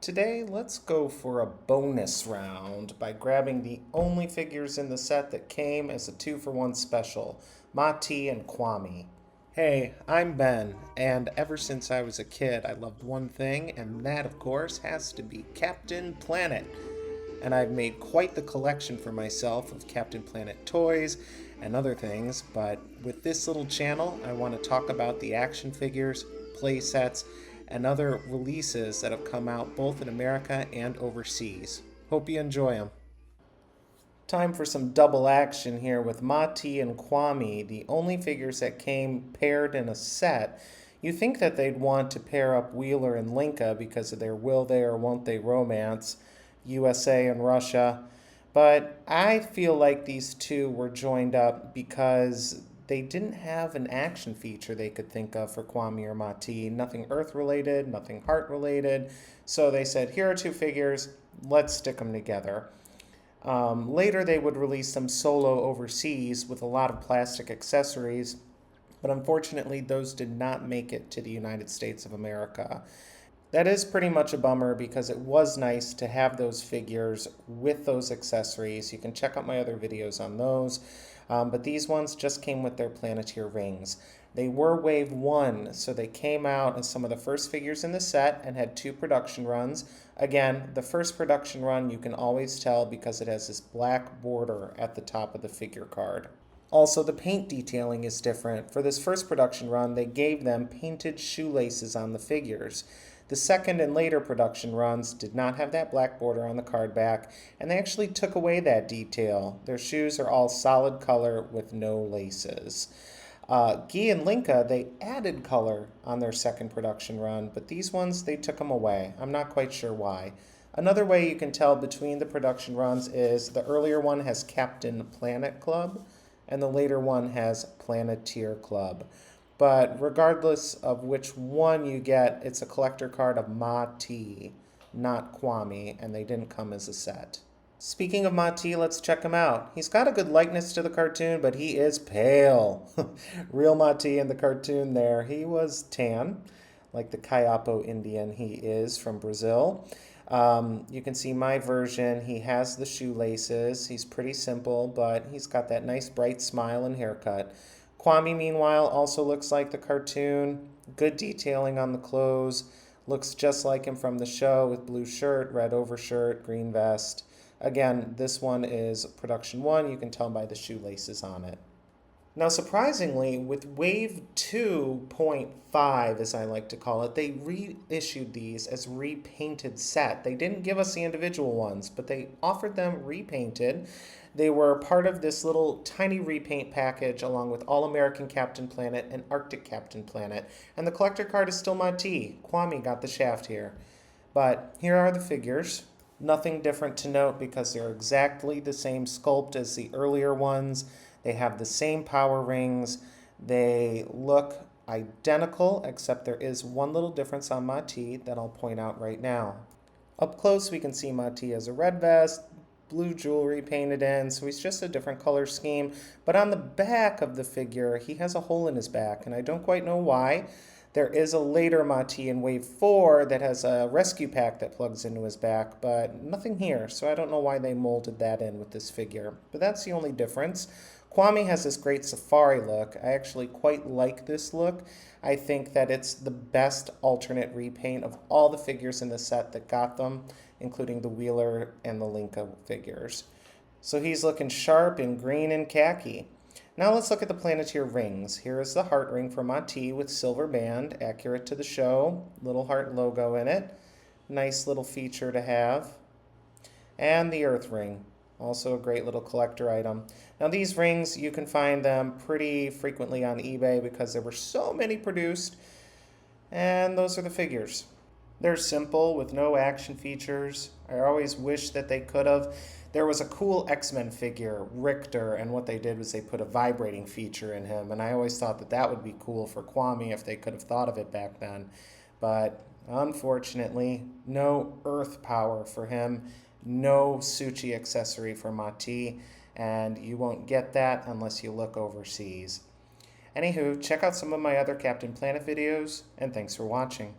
Today, let's go for a bonus round by grabbing the only figures in the set that came as a 2-for-1 special, Ma-Ti and Kwame. Hey, I'm Ben, and ever since I was a kid, I loved one thing, and that, of course, has to be Captain Planet. And I've made quite the collection for myself of Captain Planet toys and other things, but with this little channel, I want to talk about the action figures, play sets, and other releases that have come out both in America and overseas. Hope you enjoy them. Time for some double action here with Ma-Ti and Kwame, the only figures that came paired in a set. You think that they'd want to pair up Wheeler and Linka because of their will they or won't they romance, USA and Russia, but I feel like these two were joined up because they didn't have an action feature they could think of for Kwame or Ma-Ti. Nothing Earth related, nothing Heart related. So they said, here are two figures, let's stick them together. Later they would release them solo overseas with a lot of plastic accessories, but unfortunately those did not make it to the United States of America. That is pretty much a bummer because it was nice to have those figures with those accessories. You can check out my other videos on those. But these ones just came with their Planeteer rings. They were Wave 1, so they came out as some of the first figures in the set and had 2 production runs. Again, the first production run you can always tell because it has this black border at the top of the figure card. Also, the paint detailing is different. For this first production run, they gave them painted shoelaces on the figures. The second and later production runs did not have that black border on the card back, and they actually took away that detail. Their shoes are all solid color with no laces. Guy and Linka, they added color on their second production run, but these ones, they took them away. I'm not quite sure why. Another way you can tell between the production runs is the earlier one has Captain Planet Club, and the later one has Planeteer Club. But regardless of which one you get, it's a collector card of Ma-Ti, not Kwame, and they didn't come as a set. Speaking of Ma-Ti, let's check him out. He's got a good likeness to the cartoon, but he is pale. Real Ma-Ti in the cartoon there, he was tan, like the Kayapo Indian he is from Brazil. You can see my version. He has the shoelaces. He's pretty simple, but he's got that nice bright smile and haircut. Kwame, meanwhile, also looks like the cartoon. Good detailing on the clothes. Looks just like him from the show with blue shirt, red overshirt, green vest. Again, this one is production 1. You can tell by the shoelaces on it. Now, surprisingly, with Wave 2.5, as I like to call it, they reissued these as repainted set. They didn't give us the individual ones, but they offered them repainted. They were part of this little tiny repaint package along with All-American Captain Planet and Arctic Captain Planet. And the collector card is still Ma-Ti. Kwame got the shaft here. But here are the figures. Nothing different to note because they're exactly the same sculpt as the earlier ones. They have the same power rings. They look identical, except there is one little difference on Ma-Ti that I'll point out right now. Up close, we can see Ma-Ti has a red vest, blue jewelry painted in, so he's just a different color scheme. But on the back of the figure, he has a hole in his back, and I don't quite know why. There is a later Ma-Ti in Wave 4 that has a rescue pack that plugs into his back, but nothing here, so I don't know why they molded that in with this figure. But that's the only difference. Kwame has this great safari look. I actually quite like this look. I think that it's the best alternate repaint of all the figures in the set that got them, including the Wheeler and the Linka figures. So he's looking sharp in green and khaki. Now let's look at the Planeteer rings. Here is the heart ring for Ma-Ti with silver band, accurate to the show, little heart logo in it. Nice little feature to have. And the Earth ring. Also a great little collector item. Now these rings, you can find them pretty frequently on eBay because there were so many produced. And those are the figures. They're simple with no action features. I always wish that they could have. There was a cool X-Men figure, Richter, and what they did was they put a vibrating feature in him. And I always thought that that would be cool for Kwame if they could have thought of it back then. But unfortunately, no Earth power for him. No Suchi accessory for Ma-Ti, and you won't get that unless you look overseas. Anywho, check out some of my other Captain Planet videos, and thanks for watching.